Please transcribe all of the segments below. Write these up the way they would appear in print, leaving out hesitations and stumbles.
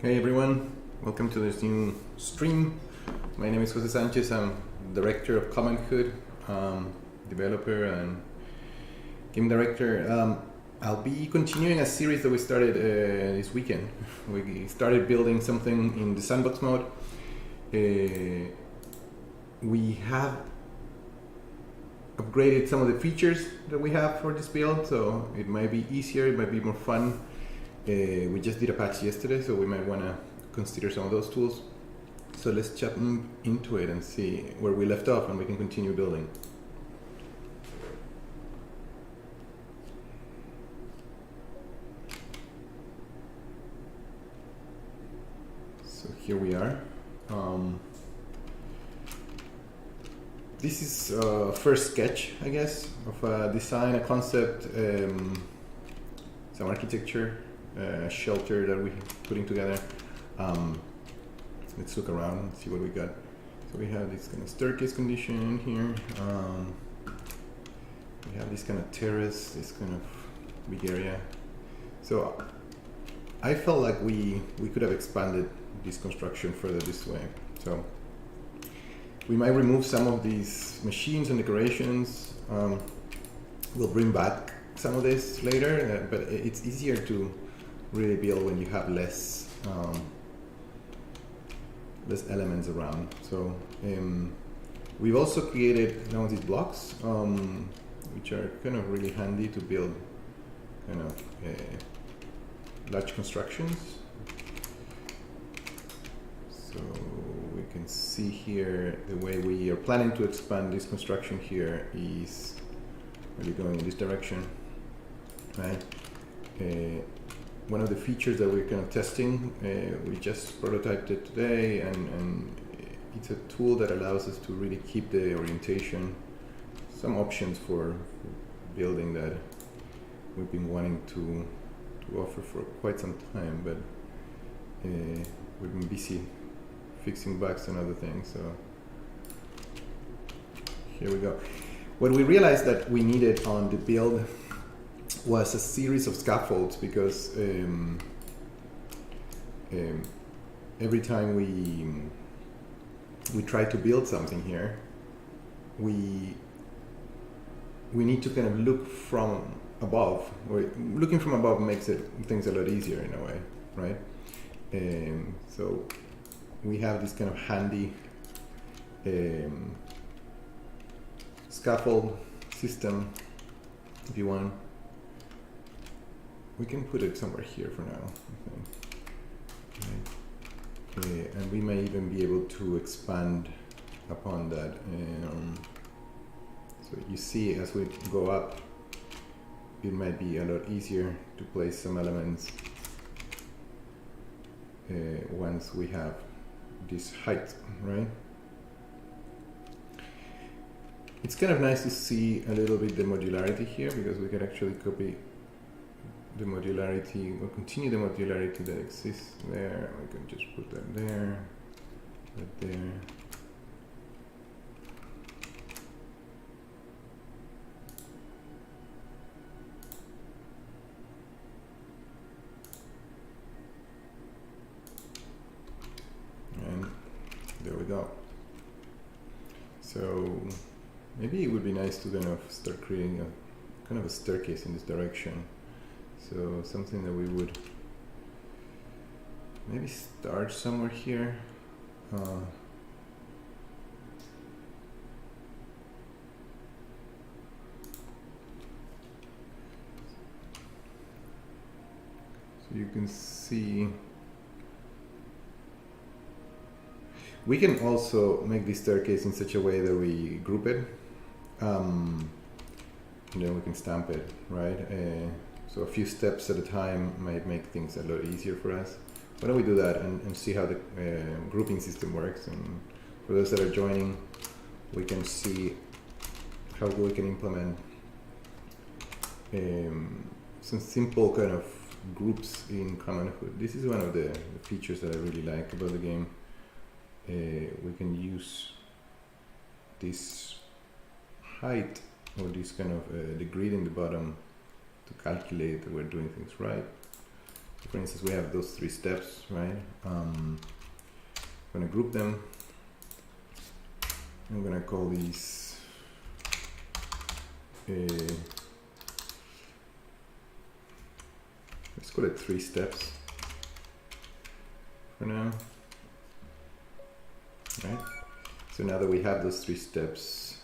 Hey everyone, welcome to this new stream. My name is Jose Sanchez. I'm director of Common'hood, developer and game director. I'll be continuing a series that we started this weekend. We started building something in the sandbox mode. We have upgraded some of the features that we have for this build, so it might be easier, it might be more fun. We just did a patch yesterday, so we might want to consider some of those tools. So let's jump into it and see where we left off, and we can continue building. here we are. This is first sketch, I guess, of a design, a concept, some architecture, shelter that we're putting together. Let's look around and see what we got. So we have this kind of staircase condition here. We have this kind of terrace, this kind of big area. So I felt like we could have expanded this construction further this way. So we might remove some of these machines and decorations. We'll bring back some of this later, but it's easier to really build when you have less elements around. So we've also created now these blocks, which are kind of really handy to build kind of large constructions. So we can see here the way we are planning to expand this construction here is really going in this direction, right? One of the features that we're kind of testing, we just prototyped it today, and it's a tool that allows us to really keep the orientation, some options for building that we've been wanting to offer for quite some time, but we've been busy fixing bugs and other things. So here we go. What we realized that we needed on the build was a series of scaffolds, because every time we try to build something here, we need to kind of look from above. Or looking from above makes things a lot easier in a way, right? So we have this kind of handy scaffold system. If you want, we can put it somewhere here for now, I think. Okay. And we may even be able to expand upon that. So you see, as we go up, it might be a lot easier to place some elements once we have this height, right? It's kind of nice to see a little bit the modularity here, because we can actually copy the modularity, or continue the modularity that exists there. We can just put that there, that there. And there we go. So maybe it would be nice to kind of start creating a kind of a staircase in this direction. So something that we would maybe start somewhere here. So you can see we can also make this staircase in such a way that we group it, and then we can stamp it, right? So a few steps at a time might make things a lot easier for us. Why don't we do that and see how the grouping system works? And for those that are joining, we can see how we can implement some simple kind of groups in Common'hood. This is one of the features that I really like about the game. We can use this height, or this kind of the grid in the bottom, to calculate that we're doing things right. So for instance, we have those 3 steps, right? I'm going to group them. I'm going to call these let's call it 3 steps for now. Right? So now that we have those 3 steps,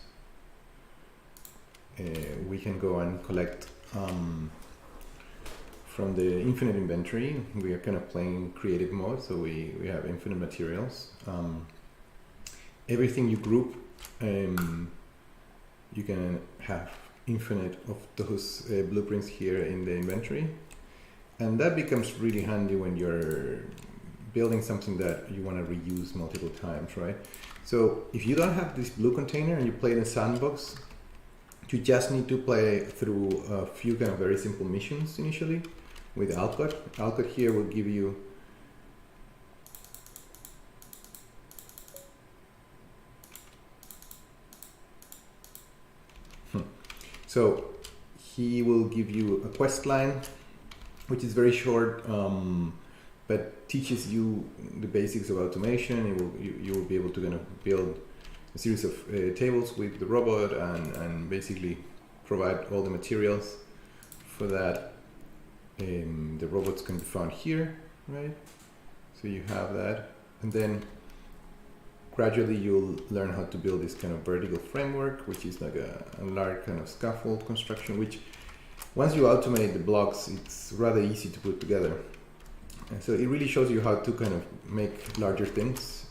we can go and collect from the infinite inventory. We are kind of playing creative mode, so we have infinite materials. Everything you group, you can have infinite of those blueprints here in the inventory, and that becomes really handy when you're building something that you want to reuse multiple times, right? So if you don't have this blue container and you play in a sandbox, you just need to play through a few kind of very simple missions initially with Alcott. Alcott here will give you so he will give you a quest line, which is very short, but teaches you the basics of automation. You will be able to kind of build a series of tables with the robot and basically provide all the materials for that. The robots can be found here, right? So you have that, and then gradually you'll learn how to build this kind of vertical framework, which is like a large kind of scaffold construction, which once you automate the blocks, it's rather easy to put together. And so it really shows you how to kind of make larger things.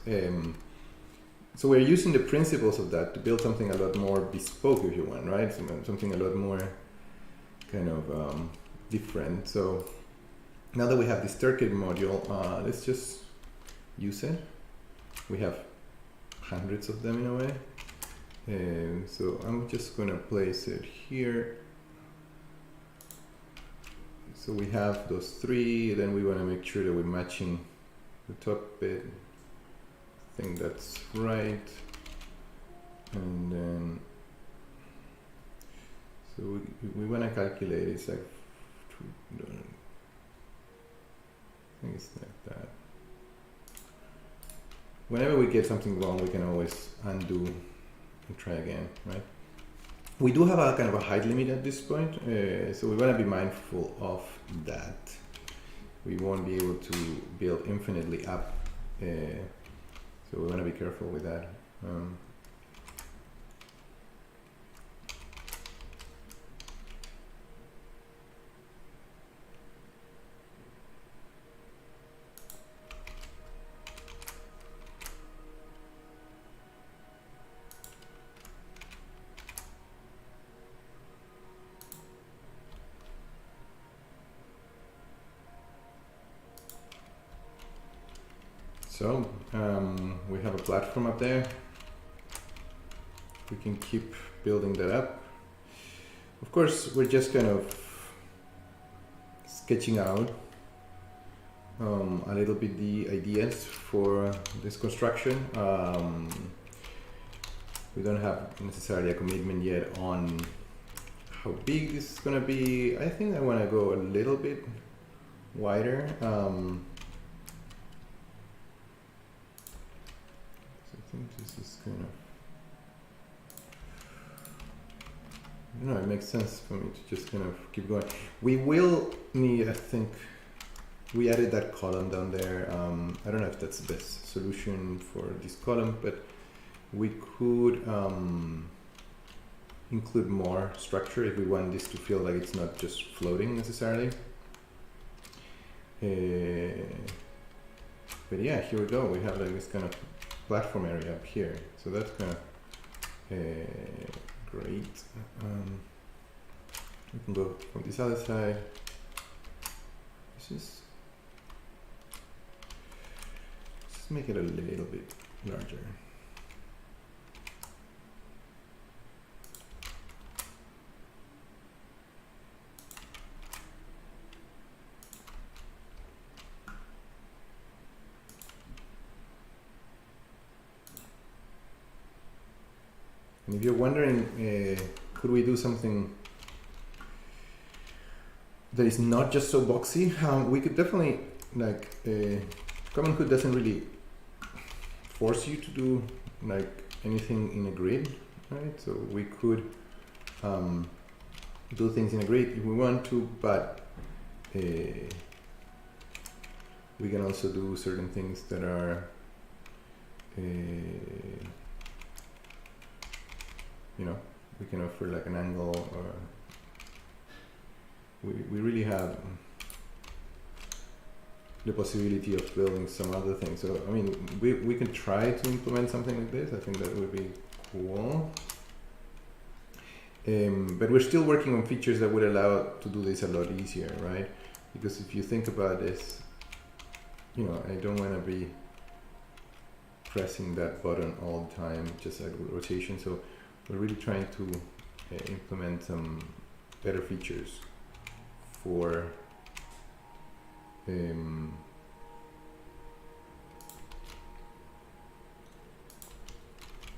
So we're using the principles of that to build something a lot more bespoke, if you want, right? Something a lot more kind of different. So now that we have this turkey module, let's just use it. We have hundreds of them in a way. So I'm just going to place it here. So we have those three, then we want to make sure that we're matching the top bit. I think that's right. And then, so we want to calculate, it's like, I think it's like that. Whenever we get something wrong, we can always undo and try again, right? We do have a kind of a height limit at this point, so we want to be mindful of that. We won't be able to build infinitely up, so we want to be careful with that. So we have a platform up there. We can keep building that up. Of course, we're just kind of sketching out a little bit the ideas for this construction. We don't have necessarily a commitment yet on how big this is going to be. I think I want to go a little bit wider. I think this is kind of, you know, it makes sense for me to just kind of keep going. We will need, I think, we added that column down there. I don't know if that's the best solution for this column, but we could include more structure if we want this to feel like it's not just floating necessarily. But yeah, here we go. We have like this kind of platform area up here, so that's kind of great. We can go from this other side. Let's just make it a little bit larger. And if you're wondering, could we do something that is not just so boxy? We could definitely, like, Common'hood doesn't really force you to do like anything in a grid, right? So we could do things in a grid if we want to, but we can also do certain things that are you know, we can offer like an angle, or we really have the possibility of building some other things. So I mean, we can try to implement something like this. I think that would be cool. But we're still working on features that would allow to do this a lot easier, right? Because if you think about this, I don't want to be pressing that button all the time, just like rotation. So we're really trying to implement some better features for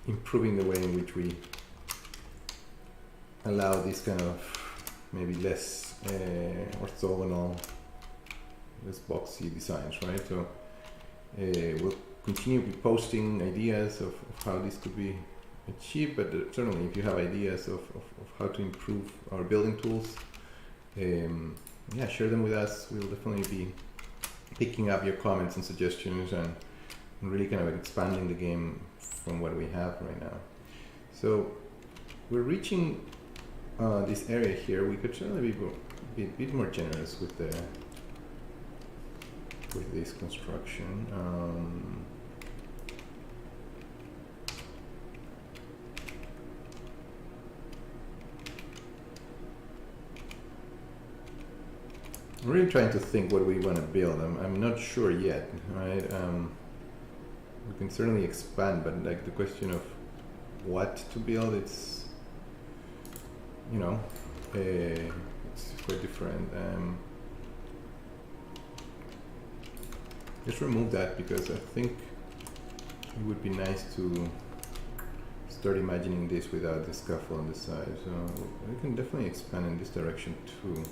improving the way in which we allow this kind of maybe less orthogonal, less boxy designs, right? So we'll continue posting ideas of how this could be achieved, but certainly if you have ideas of how to improve our building tools, share them with us. We'll definitely be picking up your comments and suggestions and really kind of expanding the game from what we have right now. So we're reaching this area here. We could certainly be a bit more generous with this construction. I'm really trying to think what we want to build. I'm not sure yet, right? We can certainly expand, but like the question of what to build, it's quite different. Just remove that because I think it would be nice to start imagining this without the scaffold on the side. So we can definitely expand in this direction too.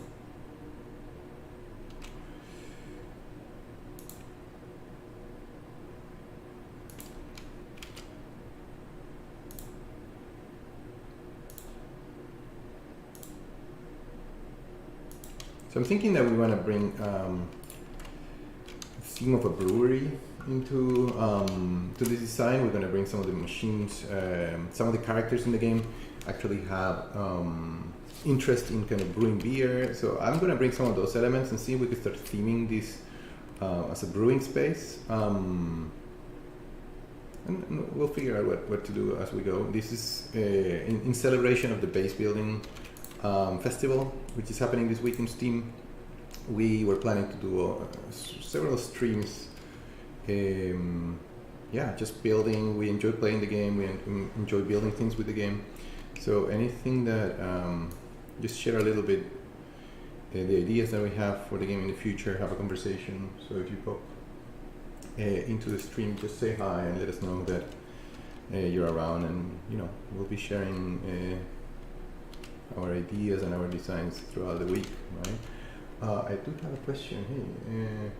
So I'm thinking that we want to bring the theme of a brewery into to this design. We're going to bring some of the machines, some of the characters in the game actually have interest in kind of brewing beer. So I'm going to bring some of those elements and see if we can start theming this as a brewing space. And we'll figure out what to do as we go. This is in celebration of the base building festival, which is happening this week in Steam. We were planning to do several streams. Just building. We enjoy playing the game. We enjoy building things with the game. So anything that just share a little bit the ideas that we have for the game in the future. Have a conversation. So if you pop into the stream, just say hi and let us know that you're around, and we'll be sharing our ideas and our designs throughout the week, right? I do have a question. Hey,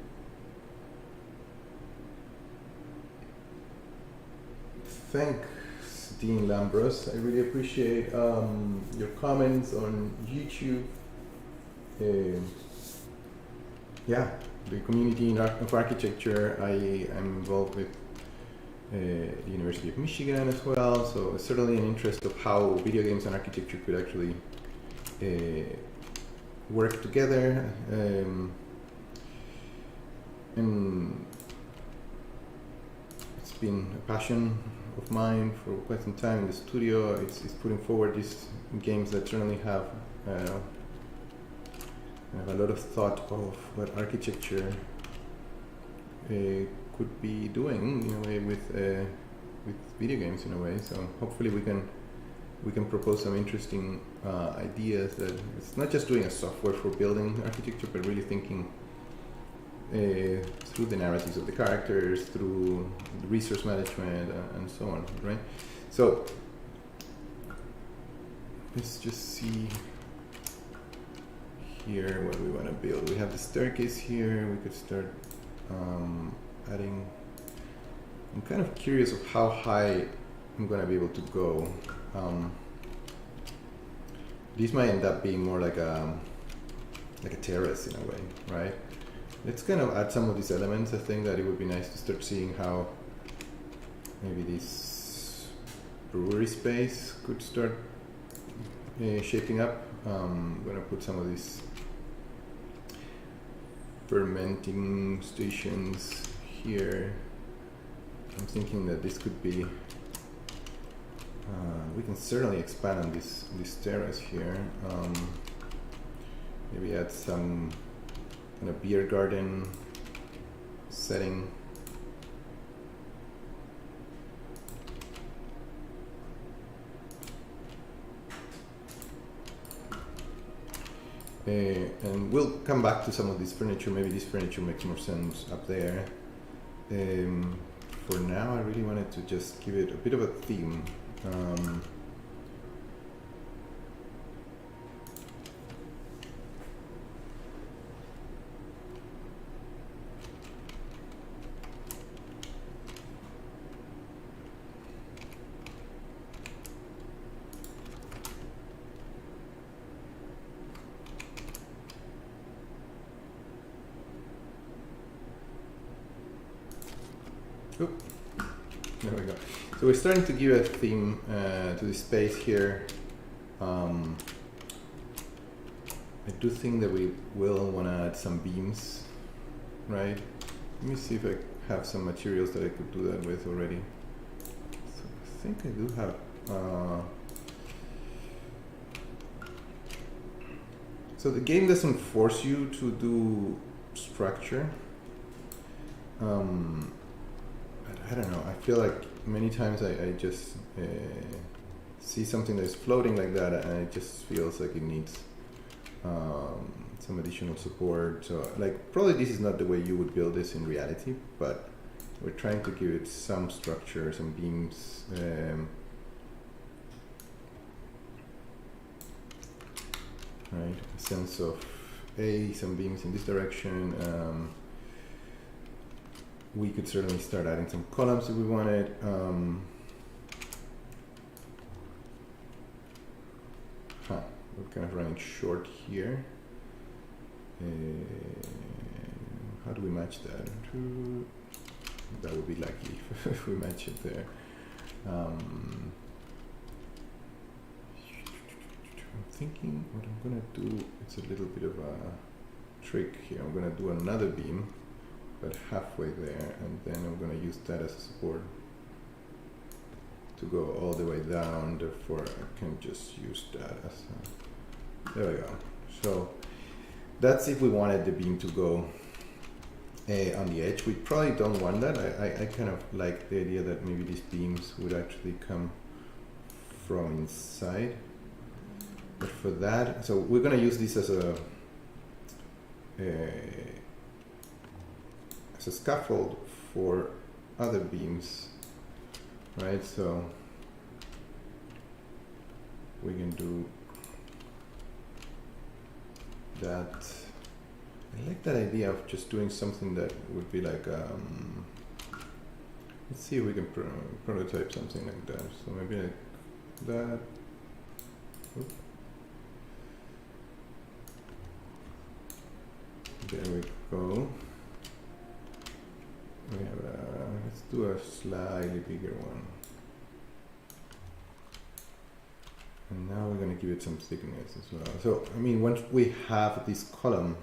thanks, Dean Lambros. I really appreciate your comments on YouTube. The community of architecture. I am involved with the University of Michigan as well, so it's certainly an interest of how video games and architecture could actually work together. And it's been a passion of mine for quite some time in the studio. It's putting forward these games that certainly have a lot of thought of what architecture could be doing in a way with video games in a way. So hopefully we can propose some interesting ideas that it's not just doing a software for building architecture, but really thinking through the narratives of the characters, through the resource management, and so on, right? So let's just see here what we want to build. We have the staircase here. We could start adding. I'm kind of curious of how high I'm going to be able to go. This might end up being more like a terrace in a way, right? Let's kind of add some of these elements. I think that it would be nice to start seeing how maybe this brewery space could start shaping up. I'm going to put some of these fermenting stations here. I'm thinking that this could be, we can certainly expand on this terrace here. Maybe add some kind of beer garden setting. And we'll come back to some of this furniture. Maybe this furniture makes more sense up there. For now, I really wanted to just give it a bit of a theme. Oop. There we go. So we're starting to give a theme to the space here. I do think that we will want to add some beams, right? Let me see if I have some materials that I could do that with already. So I think I do have. So the game doesn't force you to do structure. I don't know, I feel like many times I just see something that's floating like that and it just feels like it needs some additional support. So like probably this is not the way you would build this in reality, but we're trying to give it some structure, some beams. Right, a sense of some beams in this direction. We could certainly start adding some columns if we wanted. We're kind of running short here. How do we match that? That would be lucky if we match it there. I'm thinking what I'm gonna do, it's a little bit of a trick here. I'm gonna do another beam, but halfway there, and then I'm going to use that as a support to go all the way down. Therefore, I can just use that as a, there we go. So that's if we wanted the beam to go on the edge. We probably don't want that. I kind of like the idea that maybe these beams would actually come from inside. But for that, so we're going to use this as a scaffold for other beams, right? So we can do that. I like that idea of just doing something that would be like, let's see if we can prototype something like that. So maybe like that. Oop. There we go. We have let's do a slightly bigger one. And now we're going to give it some thickness as well. So, I mean, once we have this column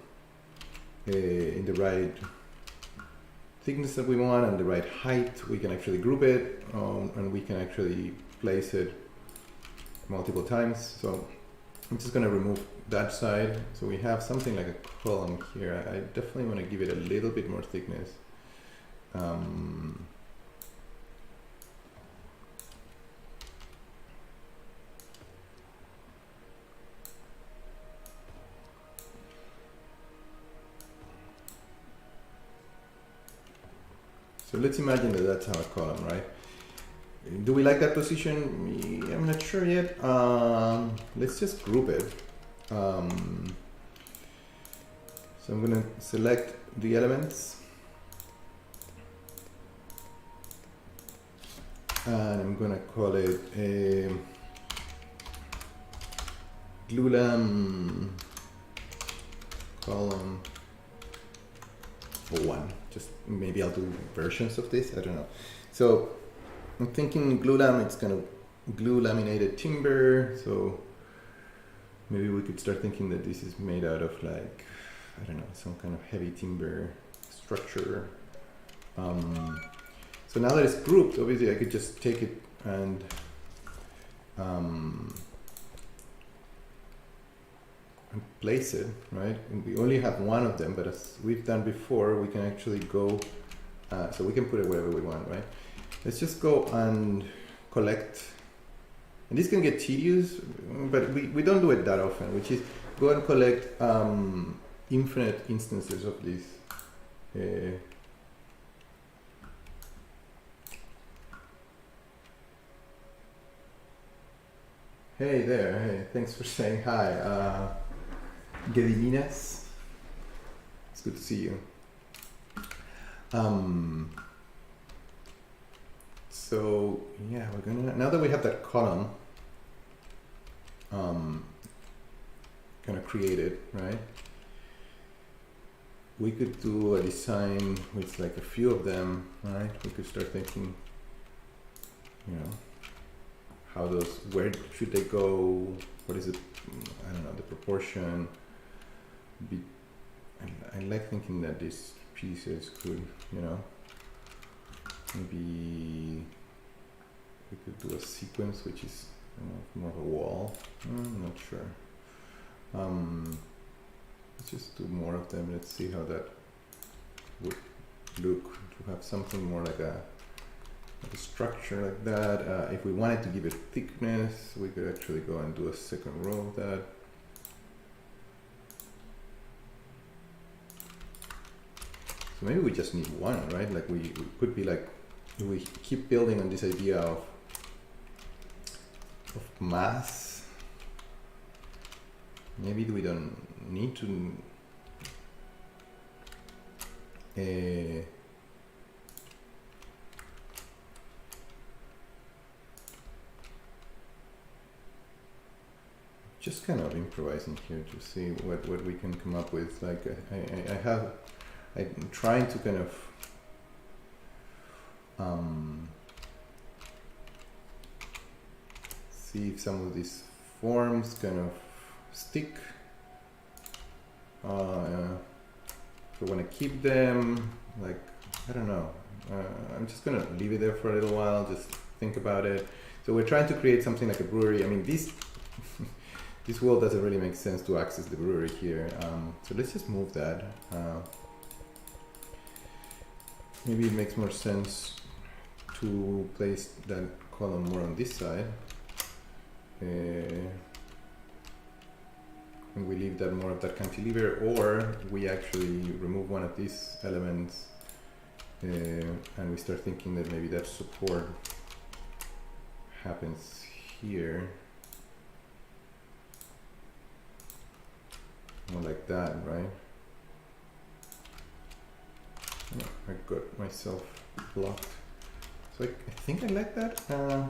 in the right thickness that we want and the right height, we can actually group it and we can actually place it multiple times. So I'm just going to remove that side. So we have something like a column here. I definitely want to give it a little bit more thickness. So let's imagine that that's our column, right? Do we like that position? I'm not sure yet. Let's just group it. So I'm going to select the elements. And I'm going to call it a glulam column 1. Just maybe I'll do versions of this, I don't know. So I'm thinking glulam, it's kind of glue laminated timber. So maybe we could start thinking that this is made out of like, I don't know, some kind of heavy timber structure. So now that it's grouped, obviously I could just take it and and place it, right? And we only have one of them, but as we've done before, we can actually go, so we can put it wherever we want, right? Let's just go and collect, and this can get tedious, but we don't do it that often, which is go and collect infinite instances of this. Hey there, hey, thanks for saying hi. Gediminas, it's good to see you. So yeah, we're gonna, now that we have that column kind of created, right? We could do a design with like a few of them, right? We could start thinking, you know, how those, where should they go? What is it? I don't know, the proportion. I like thinking that these pieces could, you know, maybe we could do a sequence which is, you know, more of a wall. I'm not sure. Let's just do more of them. Let's see how that would look, to have something more like a structure like that. If we wanted to give it thickness, we could actually go and do a second row of that. So maybe we just need one, right? Like we could be like, we keep building on this idea of mass. Maybe we don't need to just kind of improvising here to see what we can come up with. Like I'm trying to kind of see if some of these forms kind of stick. If I want to keep them, like, I don't know. I'm just gonna leave it there for a little while, just think about it. So we're trying to create something like a brewery. I mean, this this wall doesn't really make sense to access the brewery here. So let's just move that. Maybe it makes more sense to place that column more on this side. And we leave that more of that cantilever, or we actually remove one of these elements and we start thinking that maybe that support happens here. More like that, right? Oh, I got myself blocked. So I think I like that. There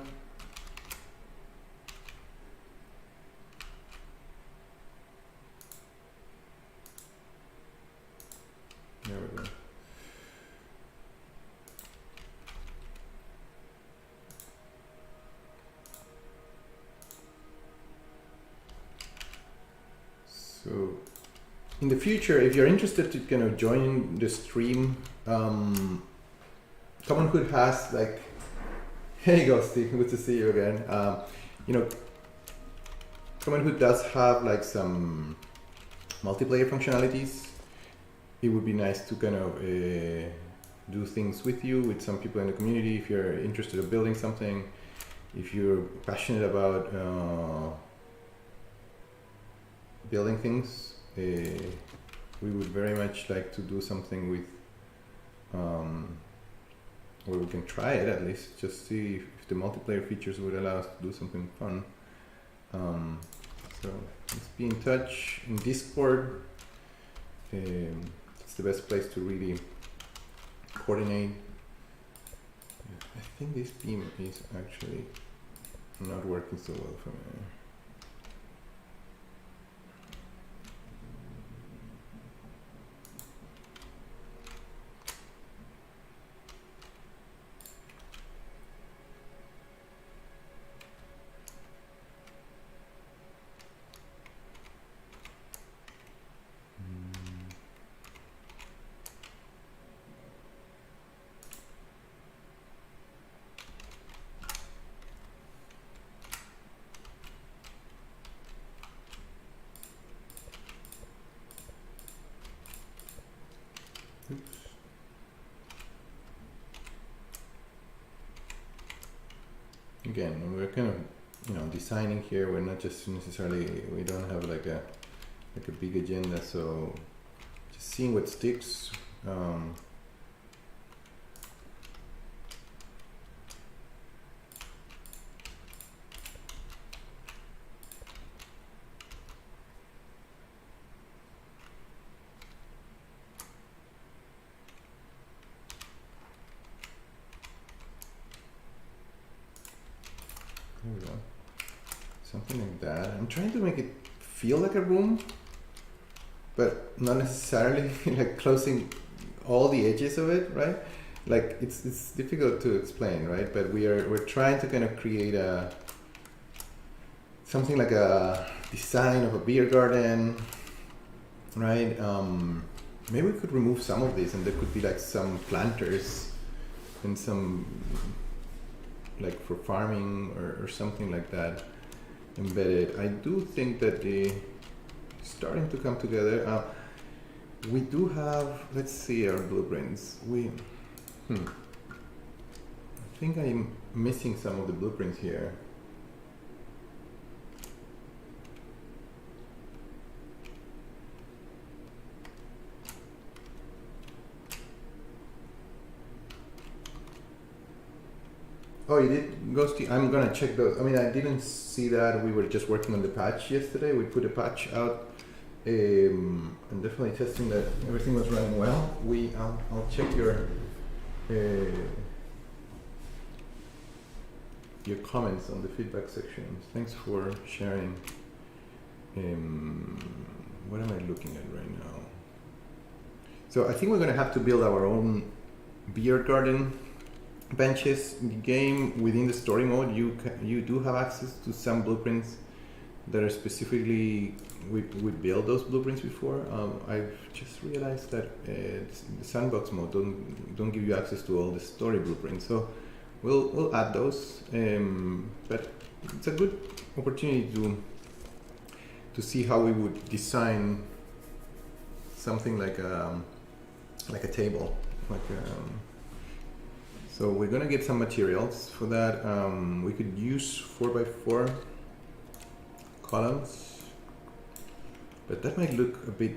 we go. So in the future, if you're interested to kind of join the stream, Common'hood has like, hey Ghosty, good to see you again. You know, Common'hood does have like some multiplayer functionalities. It would be nice to kind of do things with you, with some people in the community, if you're interested in building something, if you're passionate about building things. We would very much like to do something with, or we can try it at least, just see if the multiplayer features would allow us to do something fun. So let's be in touch in Discord. It's the best place to really coordinate. I think this beam is actually not working so well for me. again, we're kind of, designing here. We're not just necessarily, we don't have like a big agenda, so just seeing what sticks. There we go. Something like that. I'm trying to make it feel like a room, but not necessarily like closing all the edges of it, right? Like it's difficult to explain, right? But we're trying to kind of create something like a design of a beer garden, right? Maybe we could remove some of these, and there could be like some planters and some like for farming or something like that embedded. I do think that the starting to come together. We do have, let's see our blueprints. I think I'm missing some of the blueprints here. Oh, you did, Ghosty? I'm gonna check those. I mean, I didn't see that. We were just working on the patch yesterday. We put a patch out, and definitely testing that everything was running well. I'll check your comments on the feedback section. Thanks for sharing. What am I looking at right now? So I think we're gonna have to build our own beer garden benches in the game. Within the story mode, you do have access to some blueprints that are specifically, we built those blueprints before. I've just realized that the sandbox mode don't give you access to all the story blueprints, so we'll add those. But it's a good opportunity to see how we would design something like a table, so we're gonna get some materials for that. We could use 4x4 columns, but that might look a bit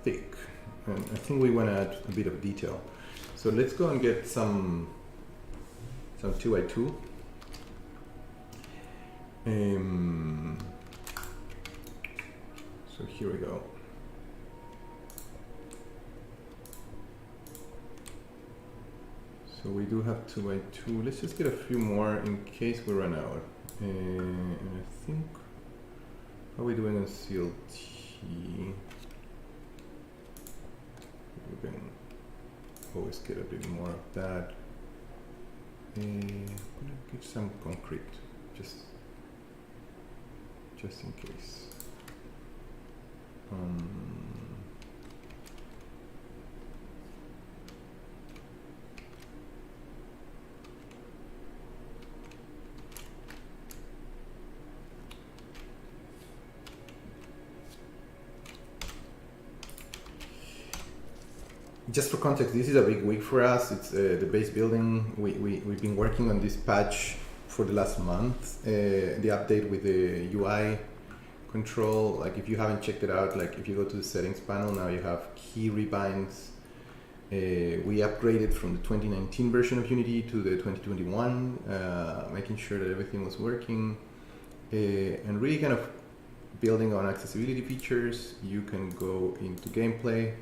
thick, and I think we want to add a bit of detail. So let's go and get some 2x2. So here we go. So we do have 2x2. Let's just get a few more in case we run out. And I think, how are we doing on CLT? We can always get a bit more of that. I'm gonna get some concrete, just in case. Just for context, this is a big week for us. It's the base building. We've been working on this patch for the last month. The update with the UI control, like if you haven't checked it out, like if you go to the settings panel, now you have key rebinds. We upgraded from the 2019 version of Unity to the 2021, making sure that everything was working, and really kind of building on accessibility features. You can go into gameplay,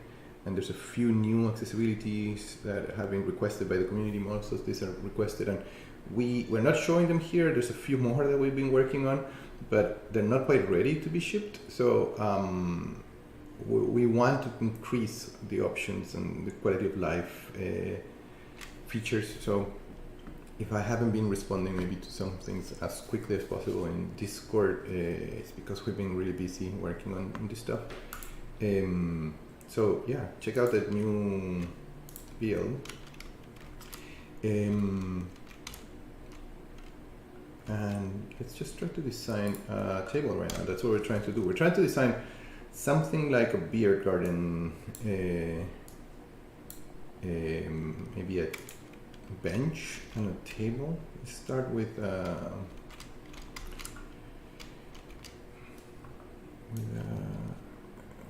and there's a few new accessibilities that have been requested by the community. Most of these are requested, and we're not showing them here. There's a few more that we've been working on, but they're not quite ready to be shipped. So we want to increase the options and the quality of life features. So if I haven't been responding maybe to some things as quickly as possible in Discord, it's because we've been really busy working on this stuff. So yeah, check out that new build. And let's just try to design a table right now. That's what we're trying to do. We're trying to design something like a beer garden, maybe a bench and a table. Let's start with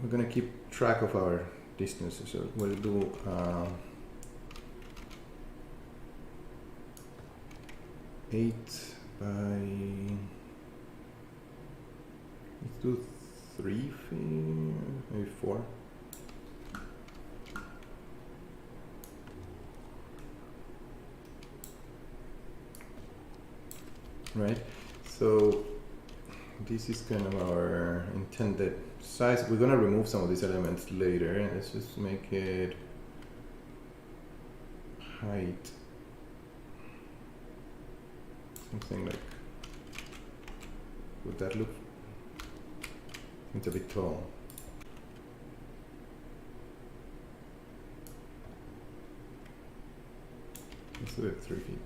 we're gonna keep track of our distances, so we'll do 8 by, let's do 3 feet, maybe 4. Right, so this is kind of our intended size. We're gonna remove some of these elements later. Let's just make it height, something like, would that look? It's a bit tall. Let's do it 3 feet.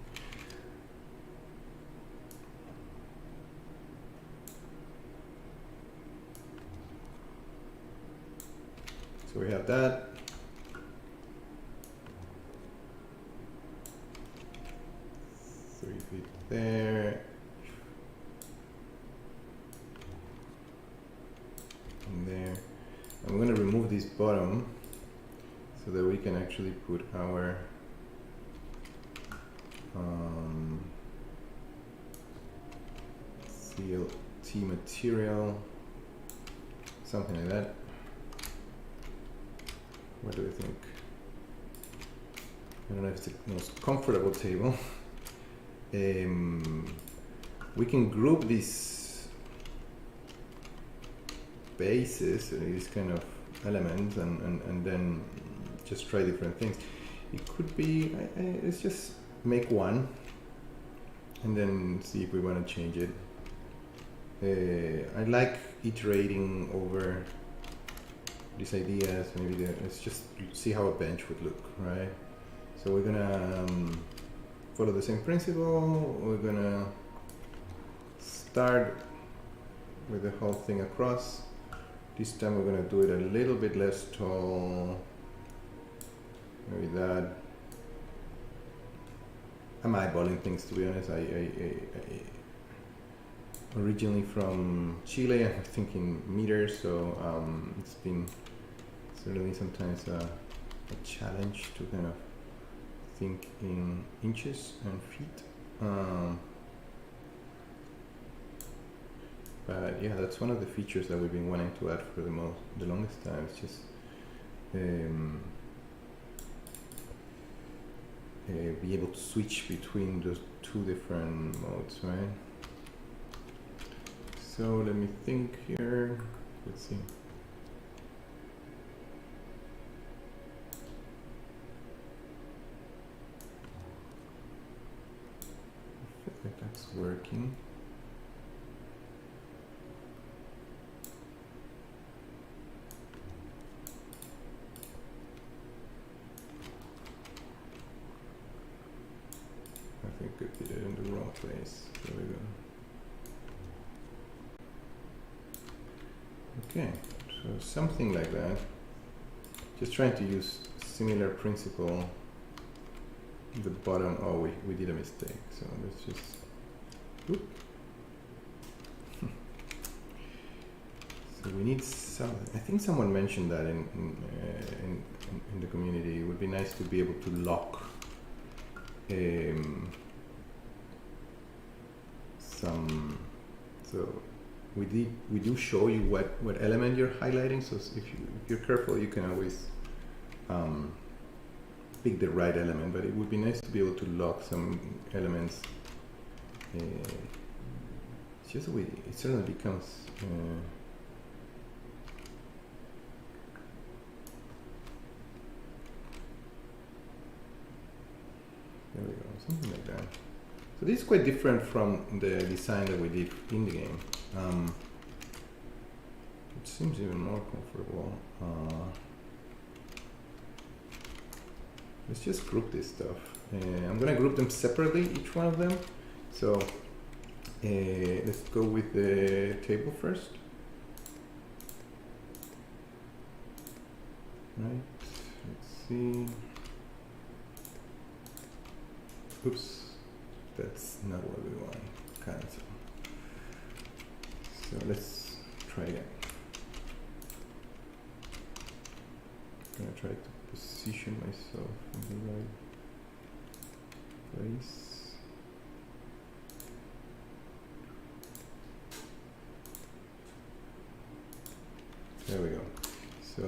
So we have that. Three feet there. And there. I'm going to remove this bottom so that we can actually put our CLT material, something like that. What do you think? I don't know if it's the most comfortable table. We can group these bases, these kind of elements, and then just try different things. It could be, let's just make one and then see if we want to change it. I like iterating over these ideas. Maybe let's just see how a bench would look, right? So we're gonna follow the same principle. We're gonna start with the whole thing across. This time we're gonna do it a little bit less tall. Maybe that. I'm eyeballing things, to be honest. I originally from Chile. I'm thinking meters, so it's been certainly sometimes a challenge to kind of think in inches and feet. But yeah, that's one of the features that we've been wanting to add for the longest time. It's just be able to switch between those two different modes, right? So let me think here. Let's see. I feel like that's working. I think I did it in the wrong place. There we go. Okay, so something like that. Just trying to use similar principle. The bottom, oh, we did a mistake. So let's just, whoop. So we need some, I think someone mentioned that in the community. It would be nice to be able to lock some, so we do show you what element you're highlighting, so if you're careful, you can always pick the right element, but it would be nice to be able to lock some elements. It's just it certainly becomes there we go, something like that. So this is quite different from the design that we did in the game. It seems even more comfortable. Let's just group this stuff. I'm gonna group them separately, each one of them. So let's go with the table first. Right, let's see. Oops, that's not what we want. Cancel. So let's try again. I'm gonna try to position myself in the right place. There we go. So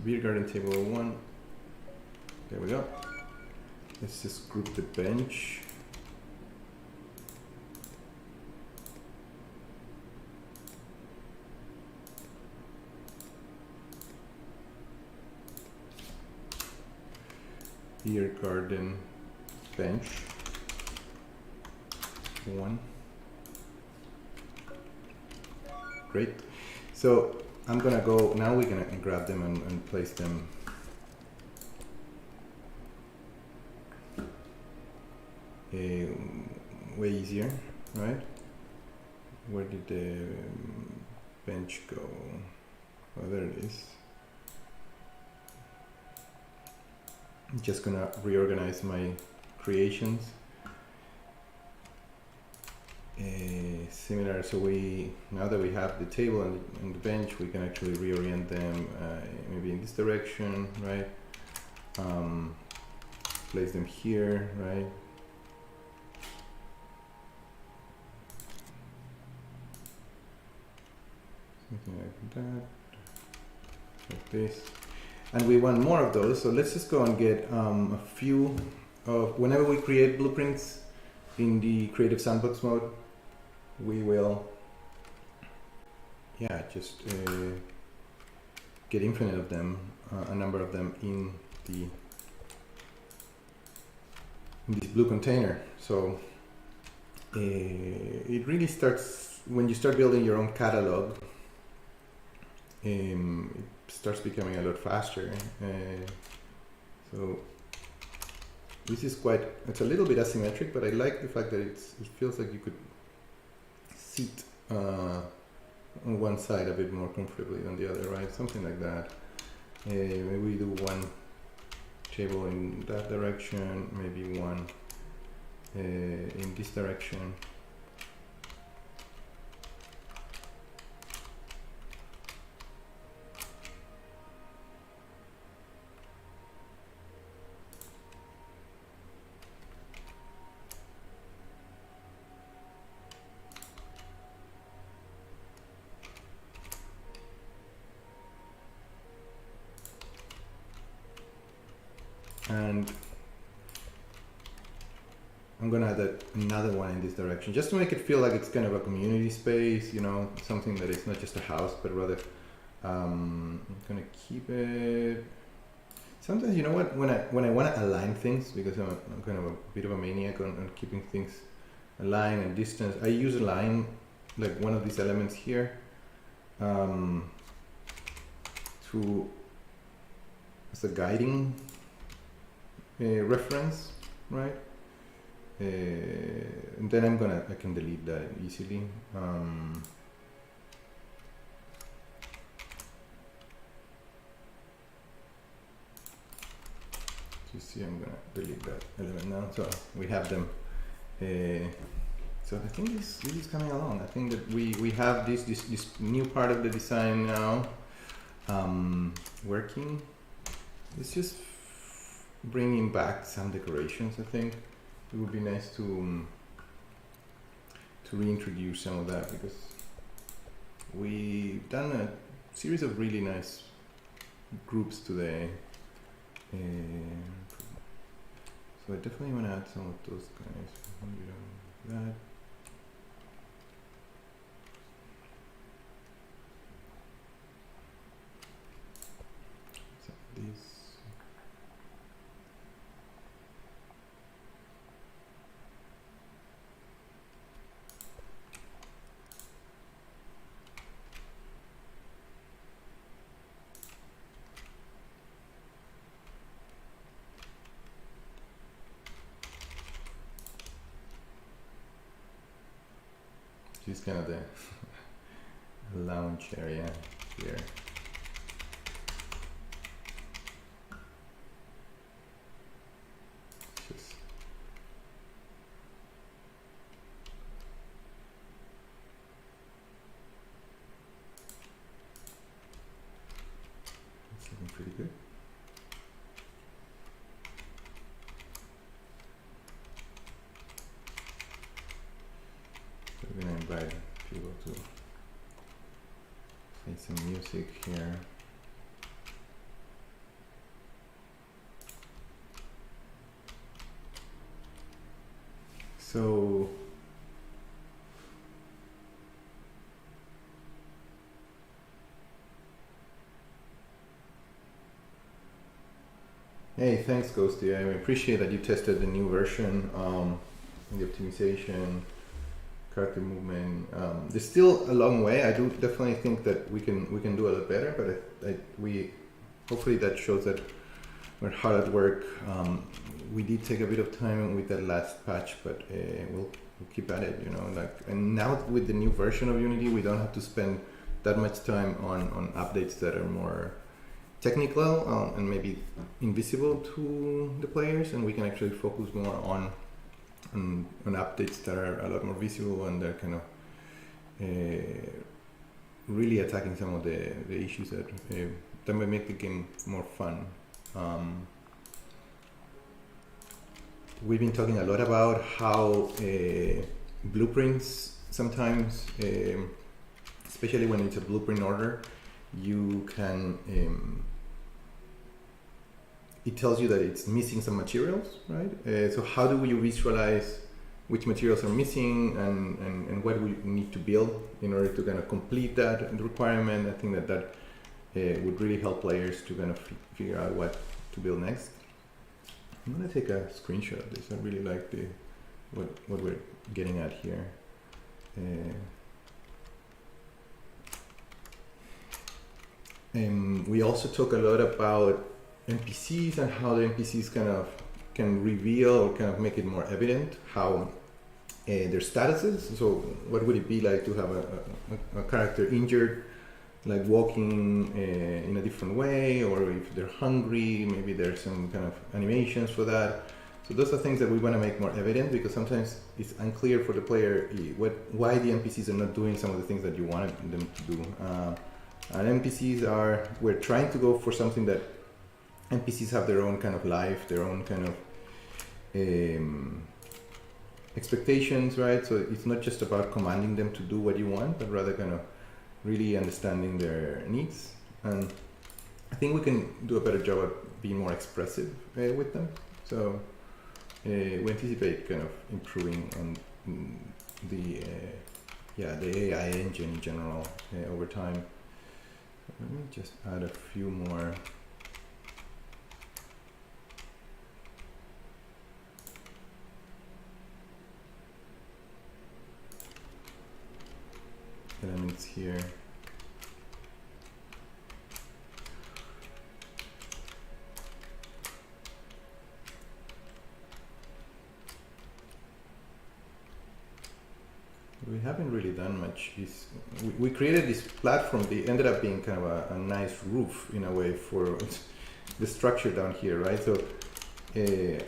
beer garden table 1. There we go. Let's just group the bench. Beer garden bench 1. Great. So I'm gonna go now. We're gonna grab them and place them way easier, right? Where did the bench go? Oh, there it is. I'm just gonna reorganize my creations. Similar, so now that we have the table and the bench, we can actually reorient them maybe in this direction, right? Place them here, right? Something like that, like this. And we want more of those, so let's just go and get a few of, whenever we create blueprints in the creative sandbox mode, we will, yeah, just get infinite of them, a number of them in this blue container. So it really starts, when you start building your own catalog, it starts becoming a lot faster. So this is quite, it's a little bit asymmetric, but I like the fact that it feels like you could sit on one side a bit more comfortably than the other, right? Something like that. Maybe we do one table in that direction, maybe one in this direction. And I'm gonna add another one in this direction, just to make it feel like it's kind of a community space, you know, something that is not just a house, but rather, I'm gonna keep it. Sometimes, you know what, when I want to align things, because I'm kind of a bit of a maniac on keeping things aligned and distance, I use a line, like one of these elements here, to as a guiding reference, right? And then I can delete that easily. You see, I'm gonna delete that element now. So we have them. So I think this is coming along. I think that we have this new part of the design now working. It's just bringing back some decorations. I think it would be nice to reintroduce some of that, because we've done a series of really nice groups today. So I definitely want to add some of those guys. That. So these. She's kind of the lounge area. here. Just it's looking pretty good. So we're gonna invite people to play some music here. So hey, thanks Ghosty. I appreciate that you tested the new version, the optimization, character movement. There's still a long way. I do definitely think that we can do a lot better, but we hopefully that shows that we're hard at work. We did take a bit of time with that last patch, but we'll keep at it, you know. And now with the new version of Unity, we don't have to spend that much time on updates that are more technical and maybe invisible to the players, and we can actually focus more on updates that are a lot more visible and they're kind of really attacking some of the issues that might make the game more fun. We've been talking a lot about how blueprints sometimes, especially when it's a blueprint order, you can it tells you that it's missing some materials, right? So how do you visualize which materials are missing and what we need to build in order to kind of complete that requirement? I think that would really help players to kind of figure out what to build next. I'm gonna take a screenshot of this. I really like what we're getting at here. We also talk a lot about NPCs and how the NPCs kind of can reveal or kind of make it more evident how their status is. So what would it be like to have a character injured, like walking in a different way, or if they're hungry, maybe there's some kind of animations for that. So those are things that we want to make more evident, because sometimes it's unclear for the player why the NPCs are not doing some of the things that you wanted them to do. And NPCs we're trying to go for something that NPCs have their own kind of life, their own kind of expectations, right? So it's not just about commanding them to do what you want, but rather kind of really understanding their needs. And I think we can do a better job at being more expressive with them. So we anticipate kind of improving on the AI engine in general over time. Let me just add a few more. Elements here. We haven't really done much. We created this platform. It ended up being kind of a nice roof in a way for the structure down here, right? So it's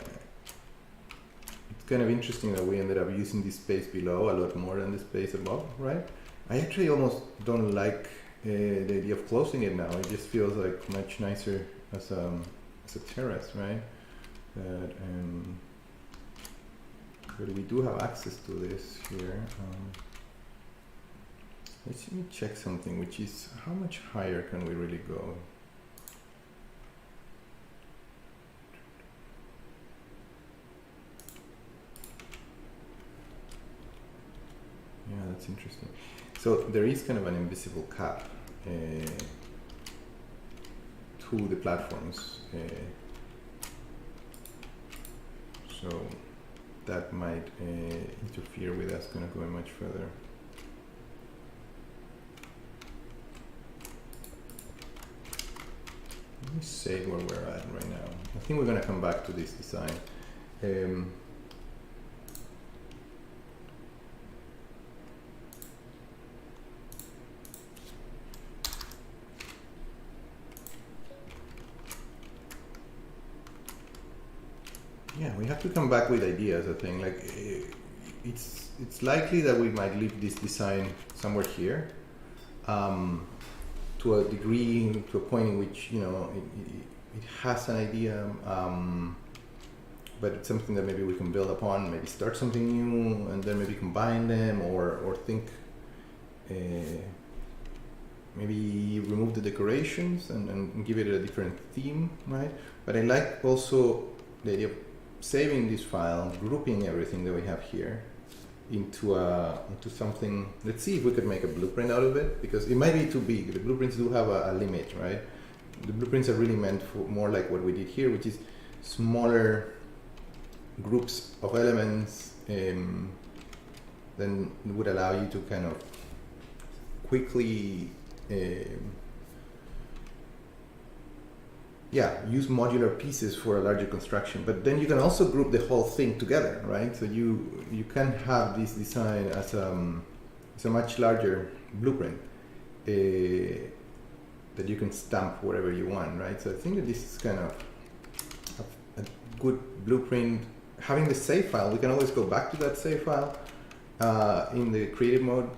kind of interesting that we ended up using this space below a lot more than the space above, right? I actually almost don't like the idea of closing it now. It just feels like much nicer as a terrace, right? But we do have access to this here. Let me check something, which is how much higher can we really go? Yeah, that's interesting. So there is kind of an invisible cap to the platforms. So that might interfere with us kind of going much further. Let me say where we're at right now. I think we're going to come back to this design. yeah, we have to come back with ideas. I think like it's likely that we might leave this design somewhere here, to a degree, to a point in which it has an idea, but it's something that maybe we can build upon, maybe start something new, and then maybe combine them, or think. Maybe remove the decorations and give it a different theme, right? But I like also the idea of saving this file, grouping everything that we have here into something. Let's see if we could make a blueprint out of it, because it might be too big. The blueprints do have a limit, right? The blueprints are really meant for more like what we did here, which is smaller groups of elements, then would allow you to kind of quickly use modular pieces for a larger construction. But then you can also group the whole thing together, right? So you can have this design as a much larger blueprint that you can stamp wherever you want, right? So I think that this is kind of a good blueprint. Having the save file, we can always go back to that save file in the creative mode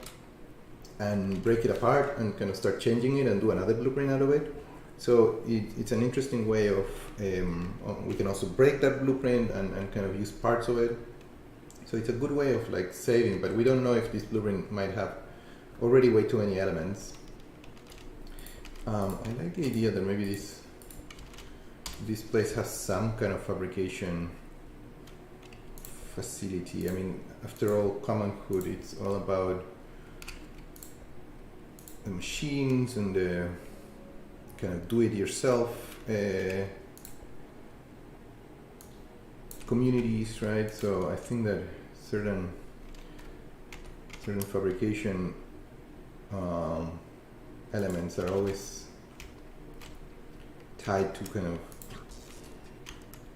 and break it apart and kind of start changing it and do another blueprint out of it. So it's an interesting way of, we can also break that blueprint and kind of use parts of it. So it's a good way of like saving, but we don't know if this blueprint might have already way too many elements. I like the idea that maybe this place has some kind of fabrication facility. I mean, after all, Common'hood, it's all about the machines and the kind of do-it-yourself communities, right? So I think that certain fabrication elements are always tied to kind of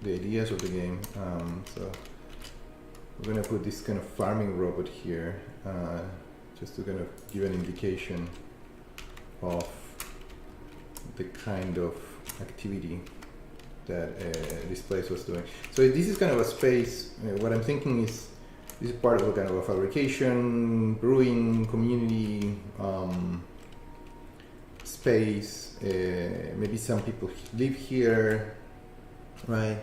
the ideas of the game. So we're gonna put this kind of farming robot here, just to kind of give an indication of the kind of activity that this place was doing. So this is kind of a space, what I'm thinking is, this is part of a kind of a fabrication, brewing, community space. Maybe some people live here, right?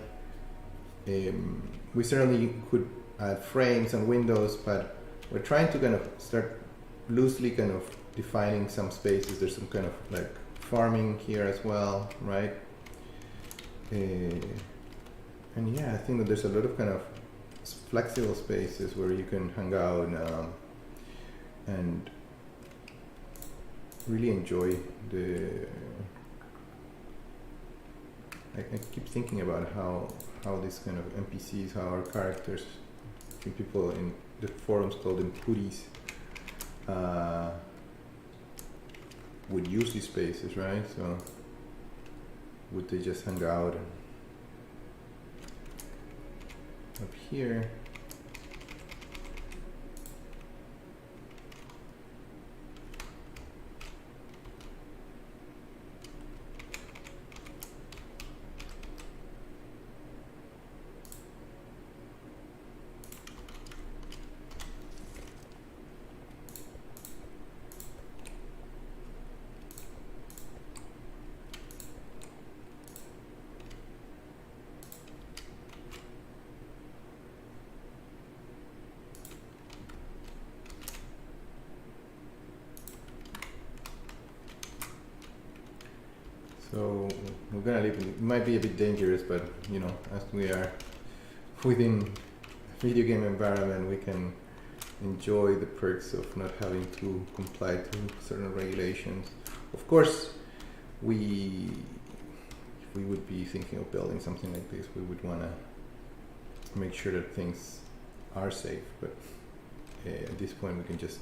We certainly could add frames and windows, but we're trying to kind of start loosely kind of defining some spaces. There's some kind of like farming here as well, right? And yeah, I think that there's a lot of kind of flexible spaces where you can hang out and really enjoy the. I keep thinking about how these kind of NPCs, how our characters, I think people in the forums call them putties, would use these spaces, right? So would they just hang out up here? So we're gonna leave. It might be a bit dangerous, but you know, as we are within a video game environment, we can enjoy the perks of not having to comply to certain regulations. Of course, if we would be thinking of building something like this, we would want to make sure that things are safe. But at this point, we can just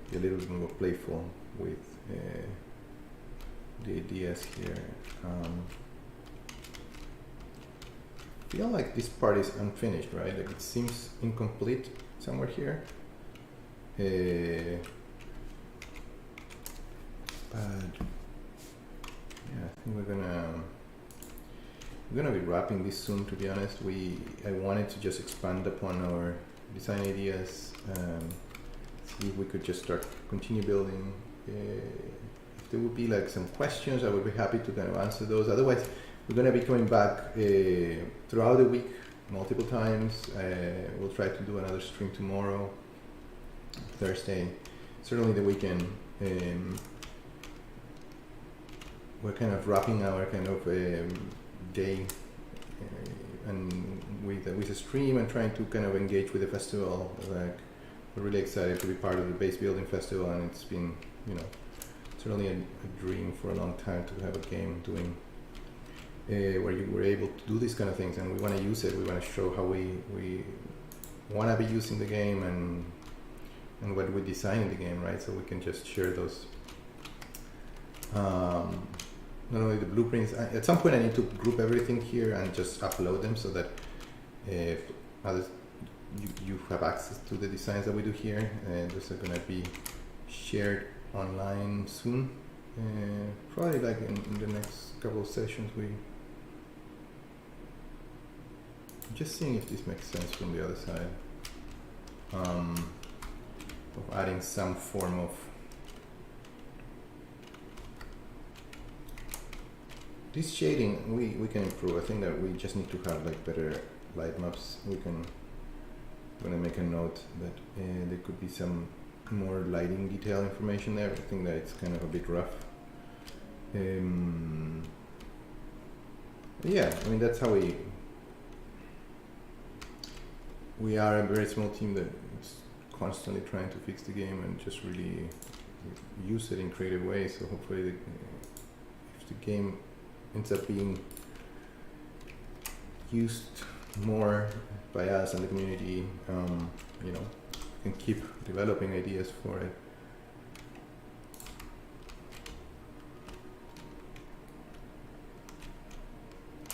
be a little bit more playful with the ideas here. I feel like this part is unfinished, right? Like it seems incomplete somewhere here. But yeah, I think we're gonna we're gonna be wrapping this soon, to be honest. I wanted to just expand upon our design ideas, see if we could just continue building. If there would be like some questions, I would be happy to kind of answer those. Otherwise, we're gonna be coming back throughout the week multiple times. We'll try to do another stream tomorrow, Thursday, certainly the weekend. We're kind of wrapping our kind of day and with a stream and trying to kind of engage with the festival. Like, we're really excited to be part of the base building festival, and it's been, you know, certainly a dream for a long time to have a game doing where you were able to do these kind of things, and we want to use it. We want to show how we want to be using the game and what we design in the game, right? So we can just share those. Not only the blueprints. At some point, I need to group everything here and just upload them so that if others, you have access to the designs that we do here. Those are going to be shared online soon. Probably like in the next couple of sessions. Just seeing if this makes sense from the other side. Of adding some form of this shading. We can improve. I think that we just need to have like better light maps. I'm gonna make a note that there could be some more lighting detail information there. I think that it's kind of a bit rough. Yeah, I mean, that's how we are a very small team that is constantly trying to fix the game and just really use it in creative ways. So hopefully if the game ends up being used more by us and the community, you know, can keep developing ideas for it.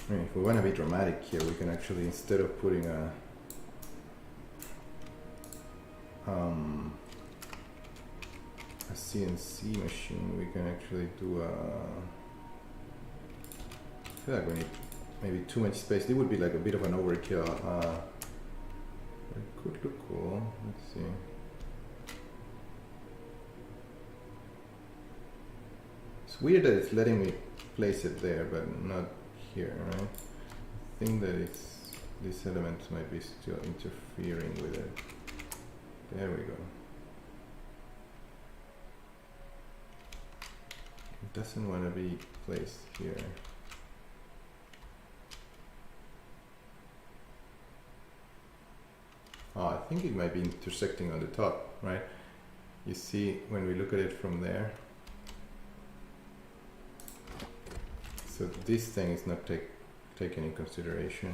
I mean, if we want to be dramatic here, we can actually, instead of putting a CNC machine, we can actually do I feel like we need maybe too much space. It would be like a bit of an overkill. It could look cool. Let's see. It's weird that it's letting me place it there, but not here, right? I think that these elements might be still interfering with it. There we go. It doesn't want to be placed here. Oh, I think it might be intersecting on the top, right? You see when we look at it from there. So this thing is not taken in consideration.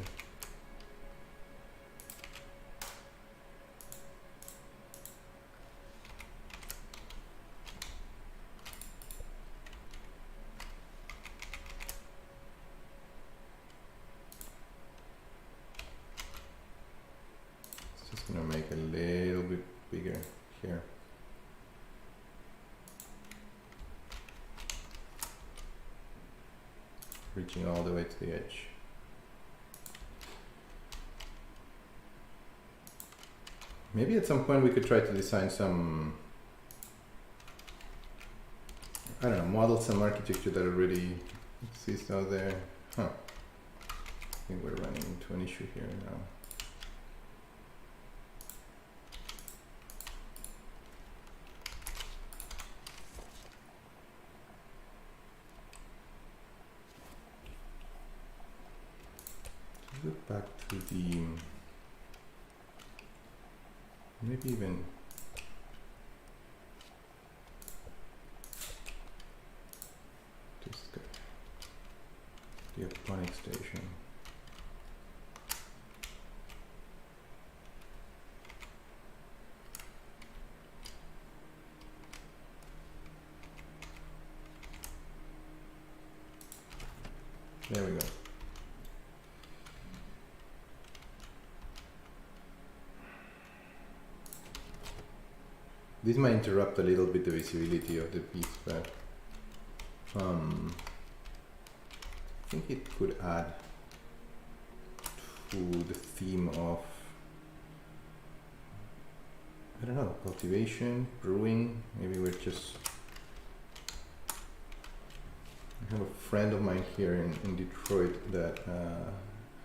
Gonna make a little bit bigger here. Reaching all the way to the edge. Maybe at some point we could try to design some, I don't know, model some architecture that already exists out there. Huh. I think we're running into an issue here now. Look back to the, maybe even this guy, the aquaponics station. There we go. This might interrupt a little bit the visibility of the piece, but I think it could add to the theme of, I don't know, cultivation, brewing. Maybe we're just, I have a friend of mine here in Detroit that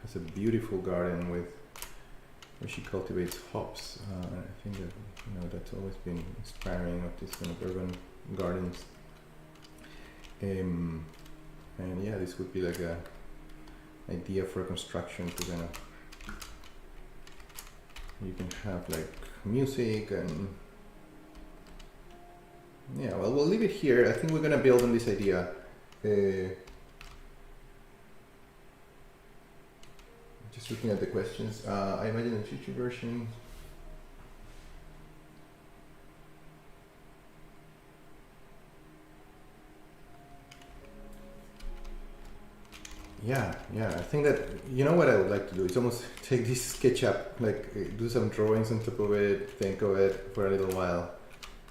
has a beautiful garden where she cultivates hops. I think that that's always been inspiring, of these kind of urban gardens. And yeah, this would be like a idea for a construction to kind of, you can have like music and yeah. Well, we'll leave it here. I think we're gonna build on this idea. Just looking at the questions, I imagine in future versions. Yeah, I think that, what I would like to do is almost take this SketchUp, like do some drawings on top of it, think of it for a little while,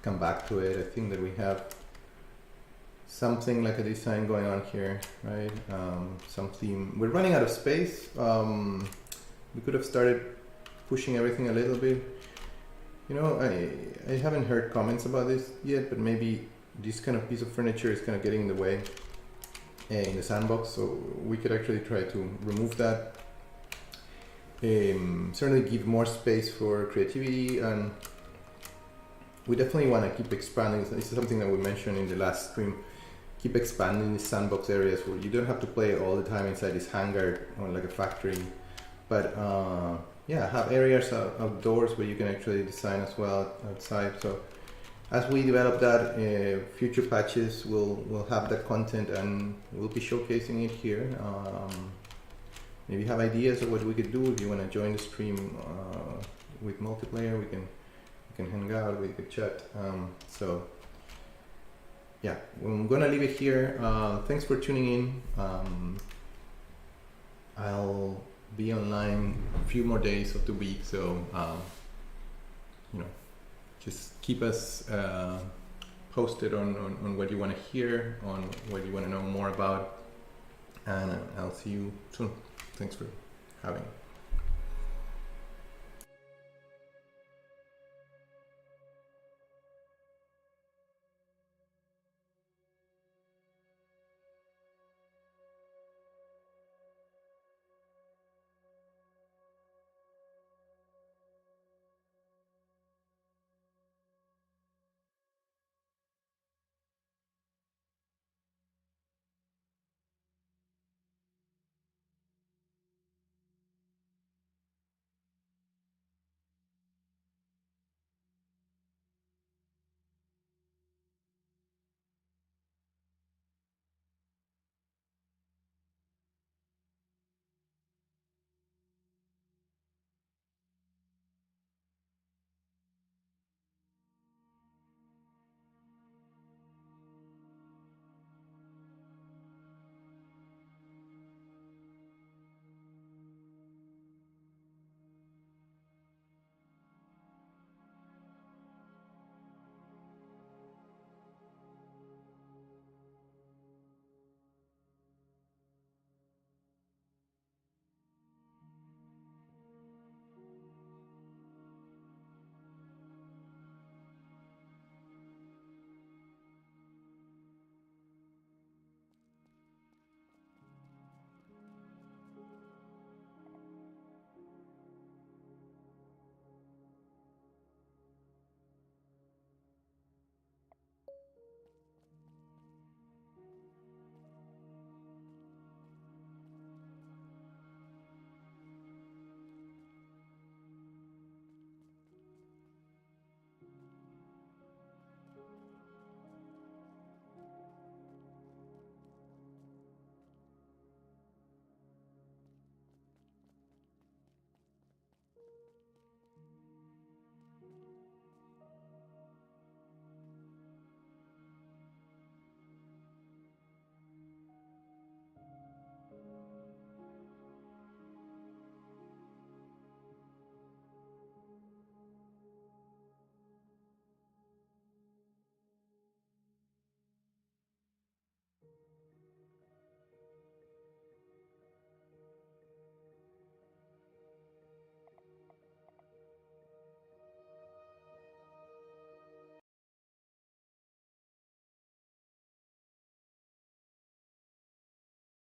come back to it. I think that we have something like a design going on here, right? Some theme. We're running out of space. We could have started pushing everything a little bit. I haven't heard comments about this yet, but maybe this kind of piece of furniture is kind of getting in the way in the sandbox, so we could actually try to remove that. Certainly give more space for creativity, and we definitely want to keep expanding. This is something that we mentioned in the last stream. Keep expanding these sandbox areas where you don't have to play all the time inside this hangar or like a factory, but have areas outdoors where you can actually design as well outside. So as we develop that, future patches will have that content, and we'll be showcasing it here. Maybe have ideas of what we could do. If you want to join the stream with multiplayer, we can hang out, we could chat. So yeah, I'm gonna leave it here. Thanks for tuning in. I'll be online a few more days of the week, so just keep us posted on what you want to hear, on what you want to know more about, and I'll see you soon. Thanks for having me.